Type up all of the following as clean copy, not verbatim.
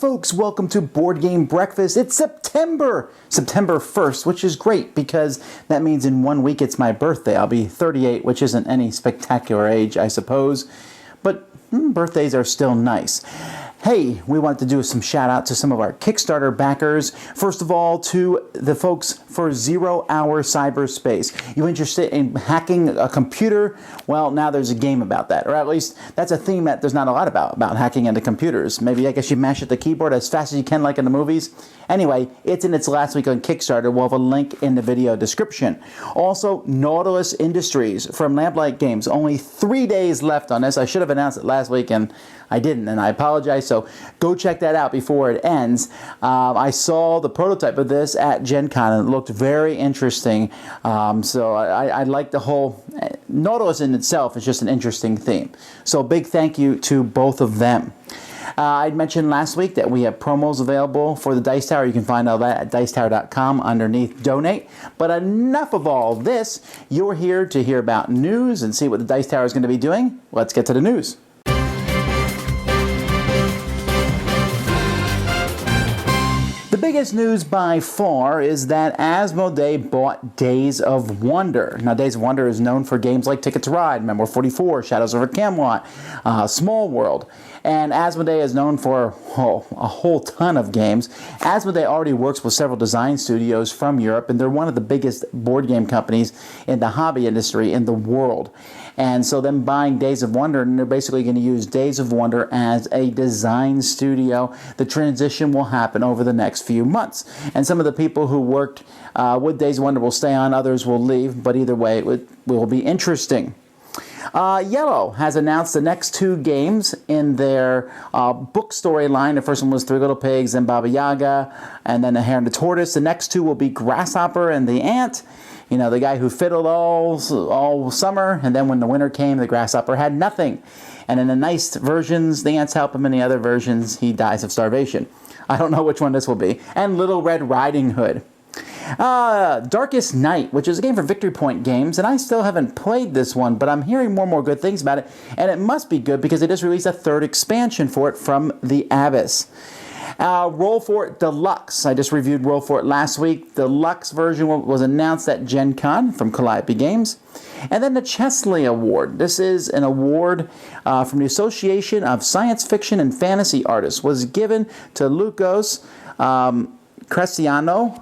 folks, welcome to Board Game Breakfast. It's September 1st, which is great because that means in 1 week it's my birthday. I'll be 38, which isn't any spectacular age, I suppose, but birthdays are still nice. Hey, we wanted to do some shout out to some of our Kickstarter backers. First of all, to the folks for 0 Hour Cyberspace. You interested in hacking a computer? Well, now there's a game about that, or at least that's a theme that there's not a lot about hacking into computers. Maybe I guess you mash at the keyboard as fast as you can like in the movies. Anyway, it's in its last week on Kickstarter. We'll have a link in the video description. Also, Nautilus Industries from Lamplight Games. Only 3 days left on this. I should have announced it last week and I didn't, and I apologize. So go check that out before it ends. I saw the prototype of this at Gen Con, and it looked very interesting. So I like the whole Nautilus in itself is just an interesting theme. So big thank you to both of them. I mentioned last week that we have promos available for the Dice Tower. You can find all that at dicetower.com underneath donate. But enough of all this. You're here to hear about news and see what the Dice Tower is going to be doing. Let's get to the news. The biggest news by far is that Asmodee bought Days of Wonder. Now, Days of Wonder is known for games like Ticket to Ride, Memoir 44, Shadows over Camelot, Small World. And Asmodee is known for a whole ton of games. Asmodee already works with several design studios from Europe, and they're one of the biggest board game companies in the hobby industry in the world. And so them buying Days of Wonder, and they're basically going to use Days of Wonder as a design studio. The transition will happen over the next few months. And some of the people who worked with Days of Wonder will stay on, others will leave, but either way it will be interesting. Yellow has announced the next 2 games in their book storyline. The first one was 3 Little Pigs and Baba Yaga, and then The Hare and the Tortoise. The next 2 will be Grasshopper and the Ant. You know, the guy who fiddled all summer, and then when the winter came, the grasshopper had nothing. And in the nice versions, the ants help him. In the other versions, he dies of starvation. I don't know which one this will be. And Little Red Riding Hood. Darkest Night, which is a game for Victory Point Games, and I still haven't played this one, but I'm hearing more and more good things about it, and it must be good because they just released a 3rd expansion for it from the Abyss. Roll for It Deluxe. I just reviewed Roll for It last week. The Deluxe version was announced at Gen Con from Calliope Games. And then the Chesley Award. This is an award from the Association of Science Fiction and Fantasy Artists. Was given to Lucas Cresciano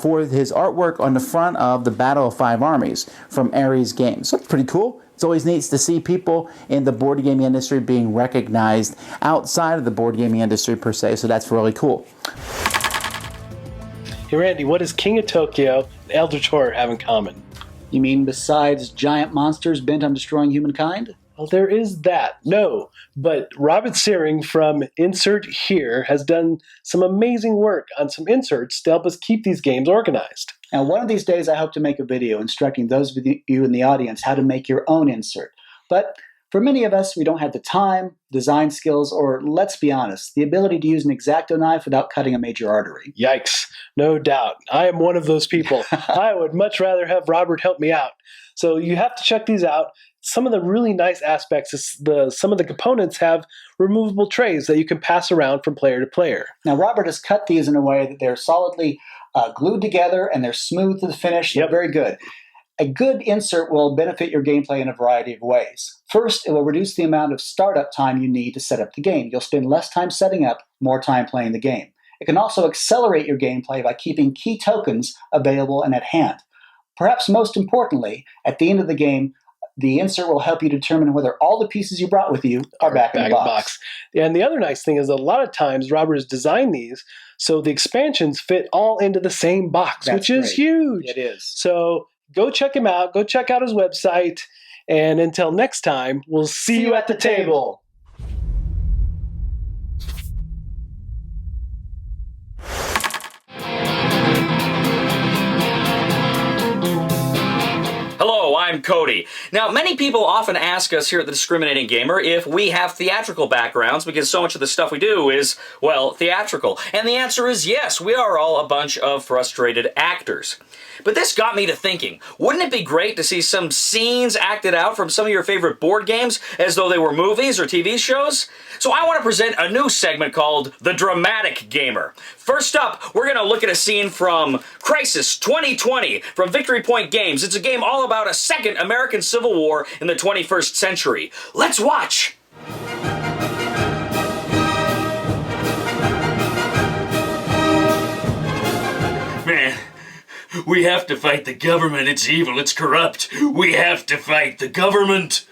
for his artwork on the front of the Battle of Five Armies from Ares Games. So that's pretty cool. It's always neat to see people in the board gaming industry being recognized outside of the board gaming industry per se, so that's really cool. Hey Randy, what does King of Tokyo and Elder Tour have in common? You mean besides giant monsters bent on destroying humankind? Well, there is that. No, but Robert Searing from Insert Here has done some amazing work on some inserts to help us keep these games organized. Now, one of these days I hope to make a video instructing those of you in the audience how to make your own insert. But for many of us, we don't have the time, design skills, or let's be honest, the ability to use an X-Acto knife without cutting a major artery. Yikes. No doubt. I am one of those people. I would much rather have Robert help me out. So you have to check these out. Some of the really nice aspects is some of the components have removable trays that you can pass around from player to player. Now, Robert has cut these in a way that they're solidly glued together and they're smooth to the finish. Yep. They're very good. A good insert will benefit your gameplay in a variety of ways. First, it will reduce the amount of startup time you need to set up the game. You'll spend less time setting up, more time playing the game. It can also accelerate your gameplay by keeping key tokens available and at hand. Perhaps most importantly, at the end of the game, the insert will help you determine whether all the pieces you brought with you are back in the box. And the other nice thing is that a lot of times Robert has designed these so the expansions fit all into the same box, which is huge. It is. So go check him out. Go check out his website. And until next time, we'll see you at the table. Hello, I'm I'm Cody. Now, many people often ask us here at the Discriminating Gamer if we have theatrical backgrounds because so much of the stuff we do is, well, theatrical. And the answer is yes, we are all a bunch of frustrated actors. But this got me to thinking, wouldn't it be great to see some scenes acted out from some of your favorite board games as though they were movies or TV shows? So I want to present a new segment called The Dramatic Gamer. First up, we're going to look at a scene from Crisis 2020 from Victory Point Games. It's a game all about a second American Civil War in the 21st century. Let's watch! Man, we have to fight the government. It's evil. It's corrupt. We have to fight the government.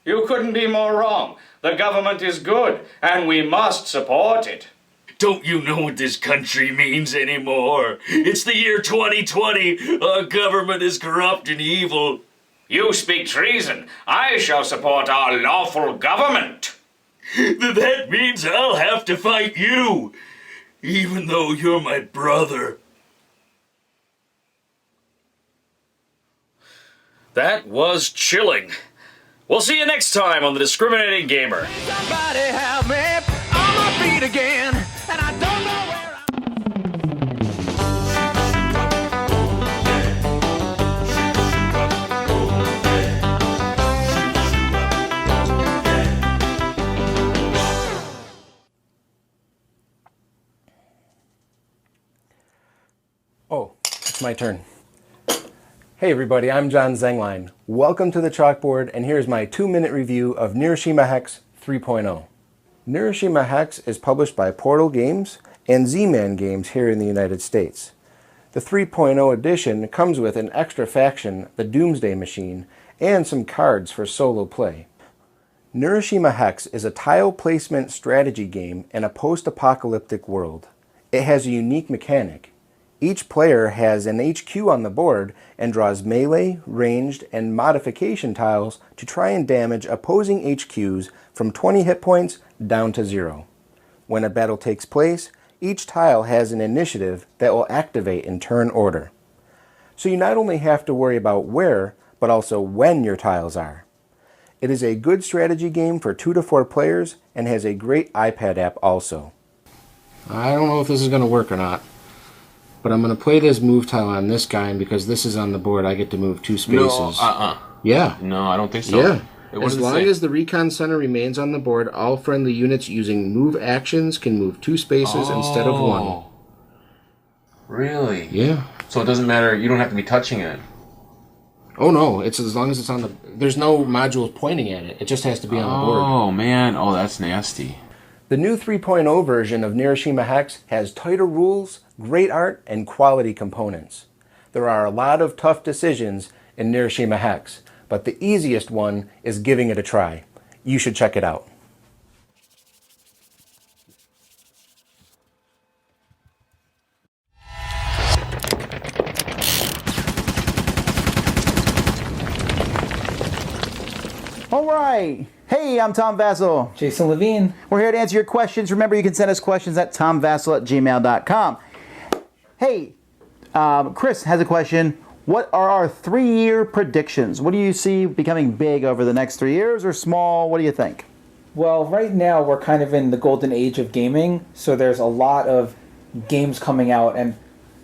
You couldn't be more wrong. The government is good, and we must support it. Don't you know what this country means anymore? It's the year 2020. Our government is corrupt and evil. You speak treason. I shall support our lawful government. That means I'll have to fight you, even though you're my brother. That was chilling. We'll see you next time on The Discriminating Gamer. Somebody help me on my feet again, and I don't know where Oh, it's my turn. Hey everybody, I'm John Zengline. Welcome to the Chalkboard, and here's my 2-minute review of Nirishima Hex 3.0. Nirishima Hex is published by Portal Games and Z-Man Games here in the United States. The 3.0 edition comes with an extra faction, the Doomsday Machine, and some cards for solo play. Nirishima Hex is a tile placement strategy game in a post-apocalyptic world. It has a unique mechanic. Each player has an HQ on the board and draws melee, ranged, and modification tiles to try and damage opposing HQs from 20 hit points down to 0. When a battle takes place, each tile has an initiative that will activate in turn order. So you not only have to worry about where, but also when your tiles are. It is a good strategy game for 2 to 4 players and has a great iPad app also. I don't know if this is going to work or not, but I'm going to play this move tile on this guy, and because this is on the board, I get to move 2 spaces. No, Yeah. No, I don't think so. Yeah. What As does it long say? as the recon center remains on the board, all friendly units using move actions can move 2 spaces instead of 1. Really? Yeah. So it doesn't matter, you don't have to be touching it. Oh no, it's as long as it's on the... There's no modules pointing at it. It just has to be on the board. Oh, man. Oh, that's nasty. The new 3.0 version of Nirishima Hex has tighter rules, great art, and quality components. There are a lot of tough decisions in Nirishima Hex, but the easiest one is giving it a try. You should check it out. All right. Hey, I'm Tom Vasel. Jason Levine. We're here to answer your questions. Remember, you can send us questions at tomvasel@gmail.com. Hey, Chris has a question. What are our 3-year predictions? What do you see becoming big over the next 3 years, or small? What do you think? Well, right now we're kind of in the golden age of gaming, so there's a lot of games coming out, and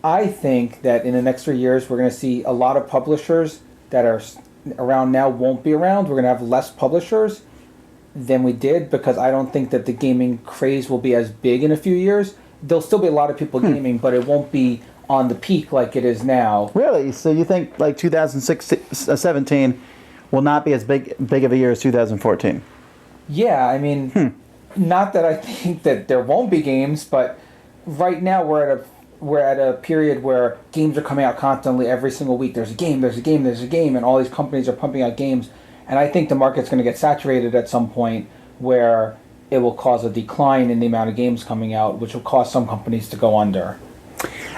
I think that in the next 3 years we're going to see a lot of publishers that are around now won't be around. We're going to have less publishers than we did, because I don't think that the gaming craze will be as big in a few years. There'll still be a lot of people gaming, but it won't be on the peak like it is now. Really? So you think like 2017 will not be as big of a year as 2014? Yeah, I mean, not that I think that there won't be games, but right now we're at a period where games are coming out constantly every single week. There's a game, and all these companies are pumping out games. And I think the market's going to get saturated at some point where it will cause a decline in the amount of games coming out, which will cause some companies to go under.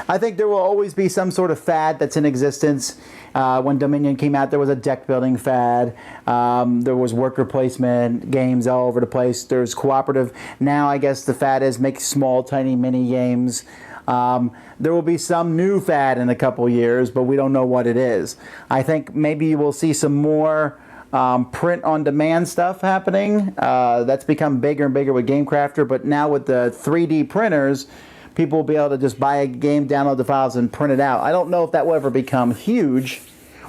I think there will always be some sort of fad that's in existence. When Dominion came out, there was a deck building fad. There was worker placement games all over the place. There's cooperative. Now I guess the fad is make small, tiny mini games. There will be some new fad in a couple years, but we don't know what it is. I think maybe you will see some more print-on-demand stuff happening. That's become bigger and bigger with GameCrafter, but now with the 3D printers, people will be able to just buy a game, download the files, and print it out. I don't know if that will ever become huge.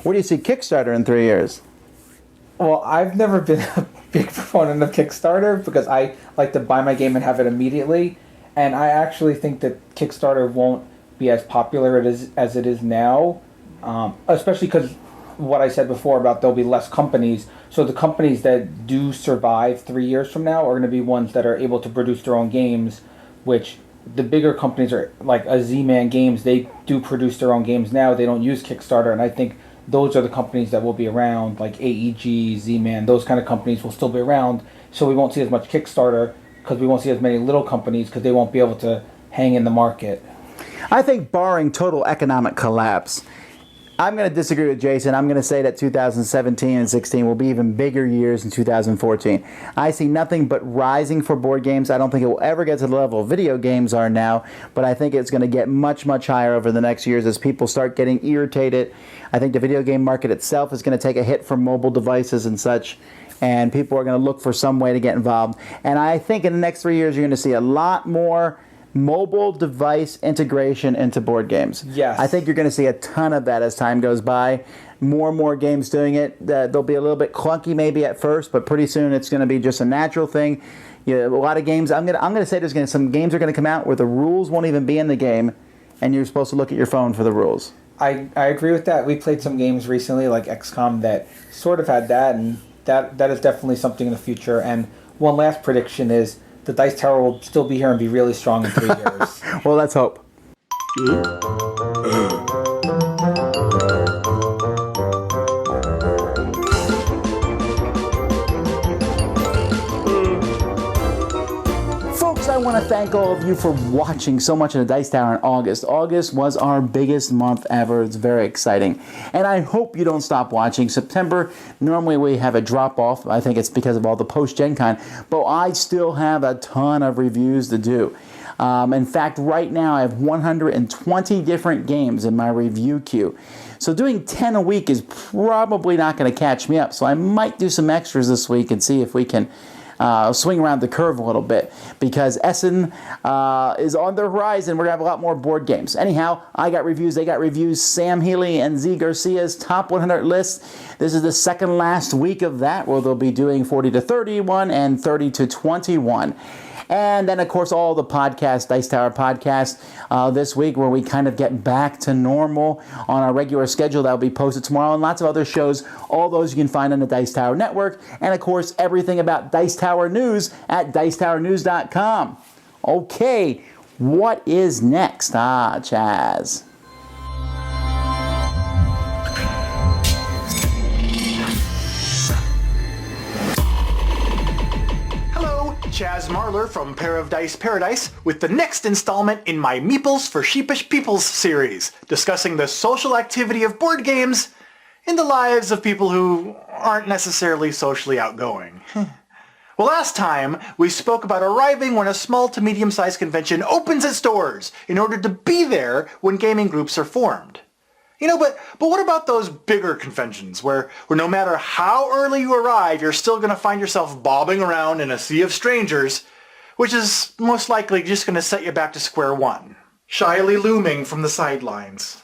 Where do you see Kickstarter in 3 years? Well, I've never been a big proponent of Kickstarter because I like to buy my game and have it immediately. And I actually think that Kickstarter won't be as popular as it is now, especially because what I said before about there'll be less companies. So the companies that do survive 3 years from now are going to be ones that are able to produce their own games, which the bigger companies are like a Z-Man Games. They do produce their own games now. They don't use Kickstarter, and I think those are the companies that will be around, like AEG, Z-Man. Those kind of companies will still be around, so we won't see as much Kickstarter because we won't see as many little companies because they won't be able to hang in the market. I think barring total economic collapse, I'm going to disagree with Jason. I'm going to say that 2017 and 16 will be even bigger years in 2014. I see nothing but rising for board games. I don't think it will ever get to the level video games are now, but I think it's going to get much, much higher over the next years as people start getting irritated. I think the video game market itself is going to take a hit from mobile devices and such, and people are going to look for some way to get involved. And I think in the next 3 years, you're going to see a lot more mobile device integration into board games. Yes. I think you're going to see a ton of that as time goes by. More and more games doing it. They'll be a little bit clunky maybe at first, but pretty soon it's going to be just a natural thing. A lot of games. I'm going to say there's some games are going to come out where the rules won't even be in the game, and you're supposed to look at your phone for the rules. I agree with that. We played some games recently, like XCOM, that sort of had that, and that is definitely something in the future. And one last prediction is the Dice Tower will still be here and be really strong in 3 years. Well, let's hope. Folks, I want to thank all of you for watching so much of the Dice Tower in August. August was our biggest month ever. It's very exciting. And I hope you don't stop watching. September, normally we have a drop-off. I think it's because of all the post-Gen Con. But I still have a ton of reviews to do. In fact, right now I have 120 different games in my review queue. So doing 10 a week is probably not going to catch me up. So I might do some extras this week and see if we can swing around the curve a little bit, because Essen is on the horizon. We're going to have a lot more board games. Anyhow, I got reviews, they got reviews. Sam Healy and Z Garcia's top 100 list. This is the second last week of that, where they'll be doing 40 to 31 and 30 to 21. And then, of course, all the podcasts, Dice Tower podcast this week, where we kind of get back to normal on our regular schedule. That will be posted tomorrow, and lots of other shows. All those you can find on the Dice Tower Network. And, of course, everything about Dice Tower News at dicetowernews.com. Okay, what is next? Chaz. Chaz Marler from Pair of Dice Paradise with the next installment in my Meeples for Sheepish Peoples series, discussing the social activity of board games in the lives of people who aren't necessarily socially outgoing. Well, last time we spoke about arriving when a small to medium-sized convention opens its doors in order to be there when gaming groups are formed. But what about those bigger conventions where no matter how early you arrive, you're still going to find yourself bobbing around in a sea of strangers, which is most likely just going to set you back to square one, shyly looming from the sidelines.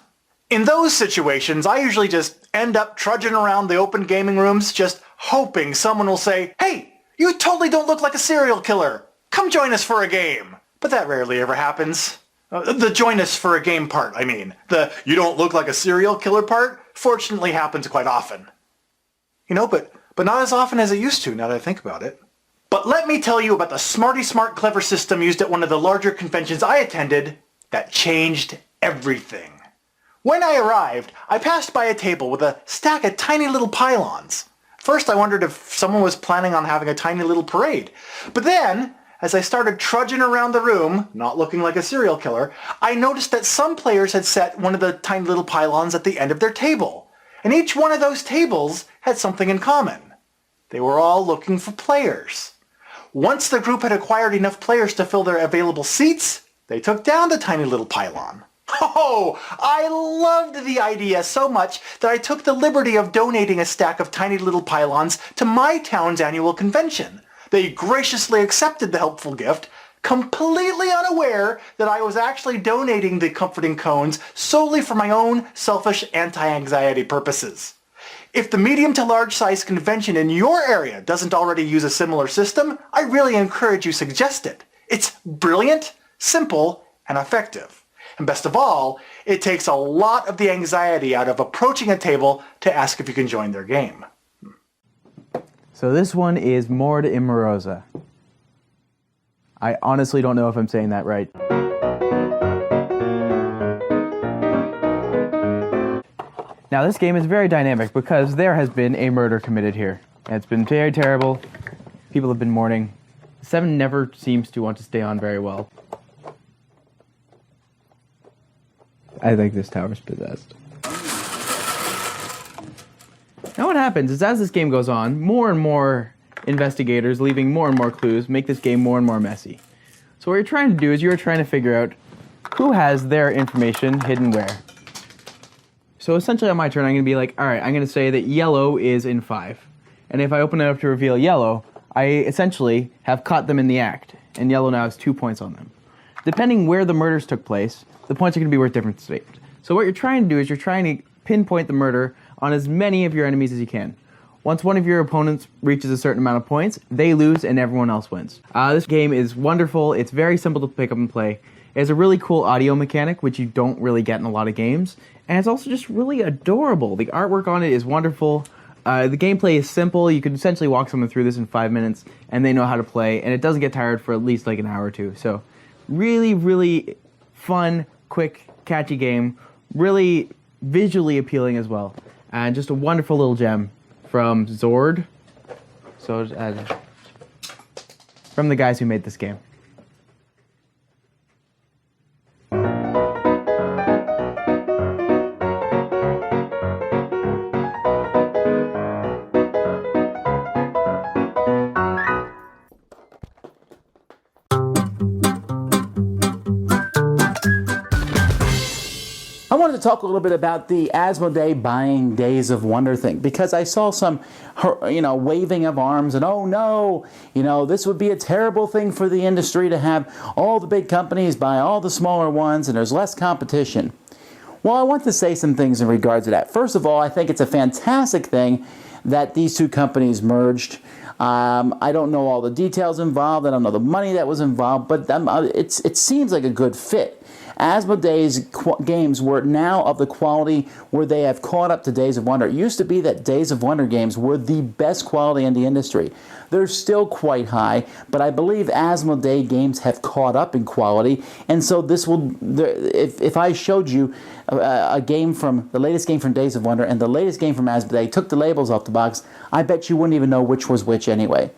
In those situations, I usually just end up trudging around the open gaming rooms, just hoping someone will say, "Hey, you totally don't look like a serial killer. Come join us for a game." But that rarely ever happens. The join us for a game part, I mean. The you don't look like a serial killer part, fortunately happens quite often. But not as often as it used to, now that I think about it. But let me tell you about the smarty smart clever system used at one of the larger conventions I attended that changed everything. When I arrived, I passed by a table with a stack of tiny little pylons. First I wondered if someone was planning on having a tiny little parade. But then, as I started trudging around the room, not looking like a serial killer, I noticed that some players had set one of the tiny little pylons at the end of their table. And each one of those tables had something in common. They were all looking for players. Once the group had acquired enough players to fill their available seats, they took down the tiny little pylon. Oh, I loved the idea so much that I took the liberty of donating a stack of tiny little pylons to my town's annual convention. They graciously accepted the helpful gift, completely unaware that I was actually donating the comforting cones solely for my own selfish anti-anxiety purposes. If the medium to large size convention in your area doesn't already use a similar system, I really encourage you suggest it. It's brilliant, simple, and effective. And best of all, it takes a lot of the anxiety out of approaching a table to ask if you can join their game. So this one is Mord Rosa. I honestly don't know if I'm saying that right. Now this game is very dynamic because there has been a murder committed here. And it's been very terrible. People have been mourning. 7 never seems to want to stay on very well. I think this tower's possessed. Now what happens is as this game goes on, more and more investigators leaving more and more clues make this game more and more messy. So what you're trying to do is you're trying to figure out who has their information hidden where. So essentially on my turn I'm going to be like, alright, I'm going to say that yellow is in 5. And if I open it up to reveal yellow, I essentially have caught them in the act. And yellow now has 2 points on them. Depending where the murders took place, the points are going to be worth different things. So what you're trying to do is you're trying to pinpoint the murder on as many of your enemies as you can. Once one of your opponents reaches a certain amount of points, they lose and everyone else wins. This game is wonderful. It's very simple to pick up and play. It has a really cool audio mechanic, which you don't really get in a lot of games. And it's also just really adorable. The artwork on it is wonderful. The gameplay is simple. You can essentially walk someone through this in 5 minutes and they know how to play. And it doesn't get tired for at least like an hour or two. So really, really fun, quick, catchy game. Really visually appealing as well. And just a wonderful little gem from Zord. So, from the guys who made this game. I wanted to talk a little bit about the Asmodee buying Days of Wonder thing because I saw some, waving of arms and oh no, this would be a terrible thing for the industry to have all the big companies buy all the smaller ones and there's less competition. Well, I want to say some things in regards to that. First of all, I think it's a fantastic thing that these two companies merged. I don't know all the details involved. I don't know the money that was involved, but it seems like a good fit. Asmodee's games were now of the quality where they have caught up to Days of Wonder. It used to be that Days of Wonder games were the best quality in the industry. They're still quite high, but I believe Asmodee games have caught up in quality, and so this will, if I showed you a game from, the latest game from Days of Wonder and the latest game from Asmodee, took the labels off the box, I bet you wouldn't even know which was which anyway.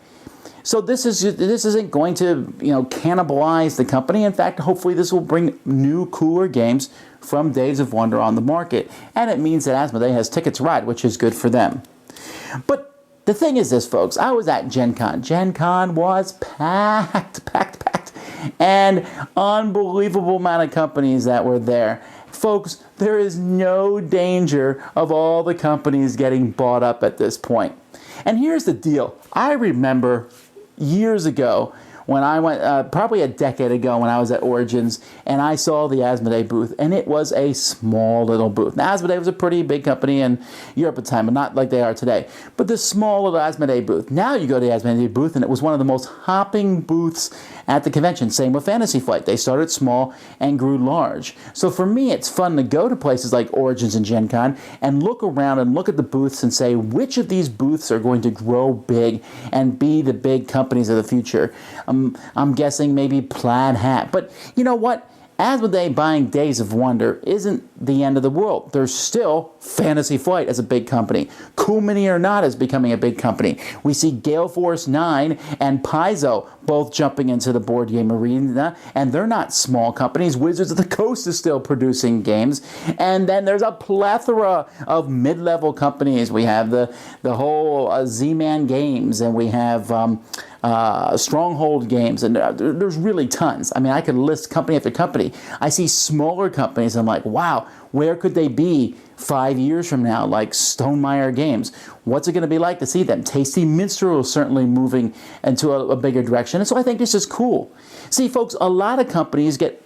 So this isn't going to cannibalize the company. In fact, hopefully this will bring new, cooler games from Days of Wonder on the market, and it means that Asmodee has tickets to ride, which is good for them. But the thing is this, folks. I was at Gen Con. Gen Con was packed, and unbelievable amount of companies that were there. Folks, there is no danger of all the companies getting bought up at this point. And here's the deal. I remember years ago when I went, probably a decade ago when I was at Origins, and I saw the Asmodee booth, and it was a small little booth. Now, Asmodee was a pretty big company in Europe at the time, but not like they are today. But this small little Asmodee booth. Now you go to the Asmodee booth, and it was one of the most hopping booths at the convention. Same with Fantasy Flight. They started small and grew large. So for me, it's fun to go to places like Origins and Gen Con and look around and look at the booths and say, which of these booths are going to grow big and be the big companies of the future? I'm guessing maybe Plaid Hat. But you know what? Asmodee buying Days of Wonder isn't the end of the world. There's still Fantasy Flight as a big company. Cool Mini or Not is becoming a big company. We see Gale Force 9 and Paizo both jumping into the board game arena, and they're not small companies. Wizards of the Coast is still producing games, and then there's a plethora of mid-level companies. We have the whole Z-Man Games, and we have Stronghold Games, and there's really tons. I mean, I could list company after company. I see smaller companies, I'm like, wow, where could they be 5 years from now, like Stonemaier Games? What's it going to be like to see them? Tasty Minstrel is certainly moving into a bigger direction, and so I think this is cool. See, folks, a lot of companies get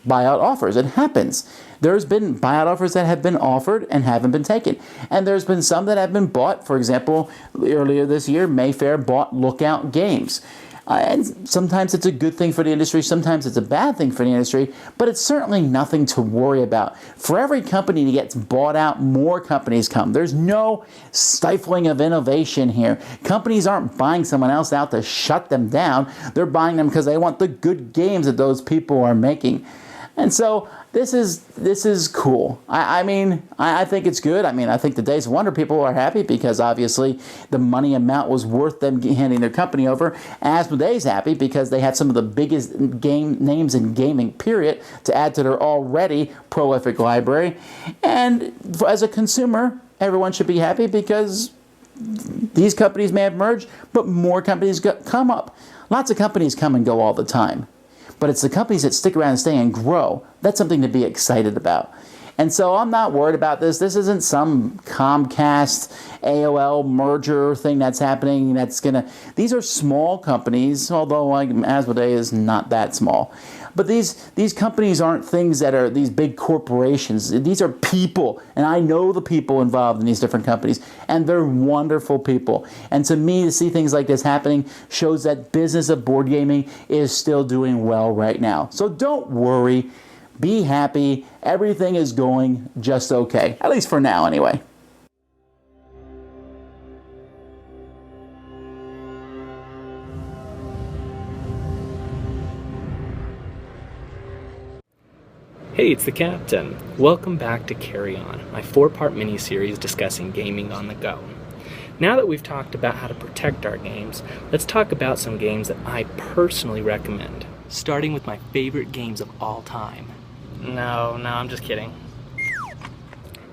buyout offers. It happens. There's been buyout offers that have been offered and haven't been taken. And there's been some that have been bought. For example, earlier this year, Mayfair bought Lookout Games. And sometimes it's a good thing for the industry, sometimes it's a bad thing for the industry, but it's certainly nothing to worry about. For every company that gets bought out, more companies come. There's no stifling of innovation here. Companies aren't buying someone else out to shut them down. They're buying them because they want the good games that those people are making. And so this is cool. I mean, I think it's good. I mean, I think the Days of Wonder people are happy because obviously the money amount was worth them handing their company over. Asmodee's happy because they had some of the biggest game names in gaming, period, to add to their already prolific library. And as a consumer, everyone should be happy because these companies may have merged, but more companies come up. Lots of companies come and go all the time. But it's the companies that stick around and stay and grow. That's something to be excited about. And so I'm not worried about this. This isn't some Comcast, AOL merger thing that's happening. These are small companies, although Asmodee is not that small. But these companies aren't things that are these big corporations. These are people, and I know the people involved in these different companies, and they're wonderful people. And to me, to see things like this happening shows that business of board gaming is still doing well right now. So don't worry. Be happy. Everything is going just okay, at least for now anyway. Hey, it's the Captain. Welcome back to Carry On, my 4-part mini-series discussing gaming on the go. Now that we've talked about how to protect our games, let's talk about some games that I personally recommend, starting with my favorite games of all time. No, I'm just kidding.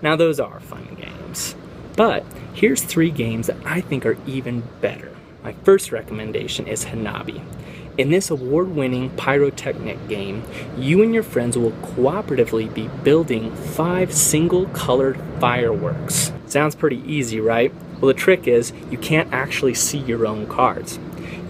Now those are fun games. But here's 3 games that I think are even better. My first recommendation is Hanabi. In this award-winning pyrotechnic game, you and your friends will cooperatively be building 5 single-colored fireworks. Sounds pretty easy, right? Well, the trick is you can't actually see your own cards.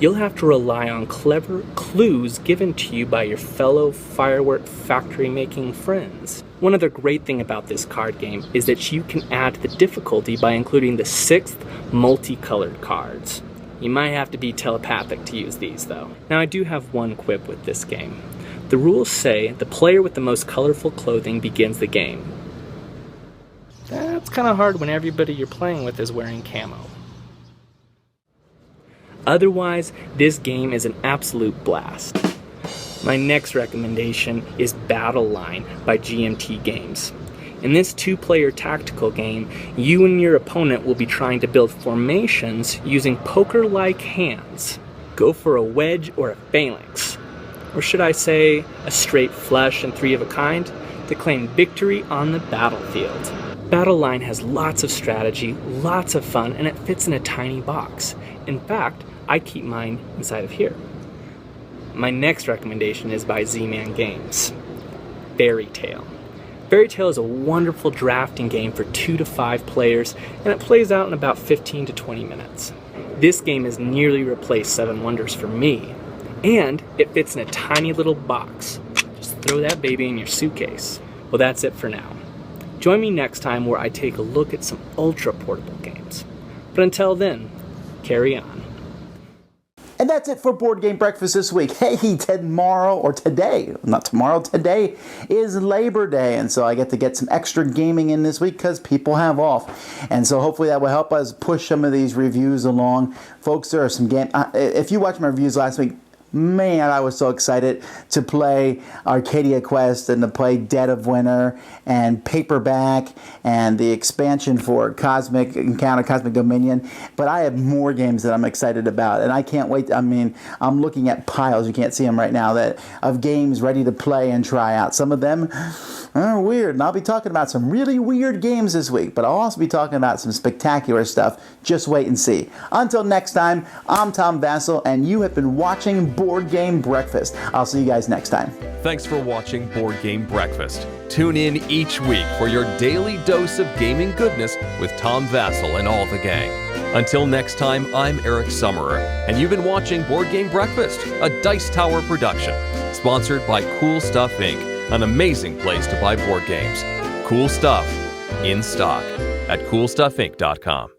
You'll have to rely on clever clues given to you by your fellow firework factory-making friends. One other great thing about this card game is that you can add to the difficulty by including the 6th multicolored cards. You might have to be telepathic to use these, though. Now, I do have one quip with this game. The rules say the player with the most colorful clothing begins the game. That's kind of hard when everybody you're playing with is wearing camo. Otherwise, this game is an absolute blast. My next recommendation is Battle Line by GMT Games. In this 2-player tactical game, you and your opponent will be trying to build formations using poker-like hands. Go for a wedge or a phalanx. Or should I say, a straight flush and 3 of a kind, to claim victory on the battlefield. Battle Line has lots of strategy, lots of fun, and it fits in a tiny box. In fact, I keep mine inside of here. My next recommendation is by Z-Man Games. Fairy Tale. Fairy Tale is a wonderful drafting game for 2 to 5 players, and it plays out in about 15 to 20 minutes. This game has nearly replaced 7 Wonders for me, and it fits in a tiny little box. Just throw that baby in your suitcase. Well, that's it for now. Join me next time where I take a look at some ultra portable games. But until then, carry on. And that's it for Board Game Breakfast this week. Hey, today is Labor Day, and so I get to get some extra gaming in this week because people have off. And so hopefully that will help us push some of these reviews along. Folks, there are some games. If you watched my reviews last week, Man, I was so excited to play Arcadia Quest and to play Dead of Winter and Paperback and the expansion for Cosmic Encounter, Cosmic Dominion. But I have more games that I'm excited about, and I can't wait. I mean, I'm looking at piles, you can't see them right now, of games ready to play and try out. Some of them are weird, and I'll be talking about some really weird games this week, but I'll also be talking about some spectacular stuff. Just wait and see. Until next time, I'm Tom Vasel, and you have been watching Board Game Breakfast. I'll see you guys next time. Thanks for watching Board Game Breakfast. Tune in each week for your daily dose of gaming goodness with Tom Vasel and all the gang. Until next time, I'm Eric Summerer, and you've been watching Board Game Breakfast, a Dice Tower production, sponsored by Cool Stuff Inc., an amazing place to buy board games. Cool stuff in stock at coolstuffinc.com.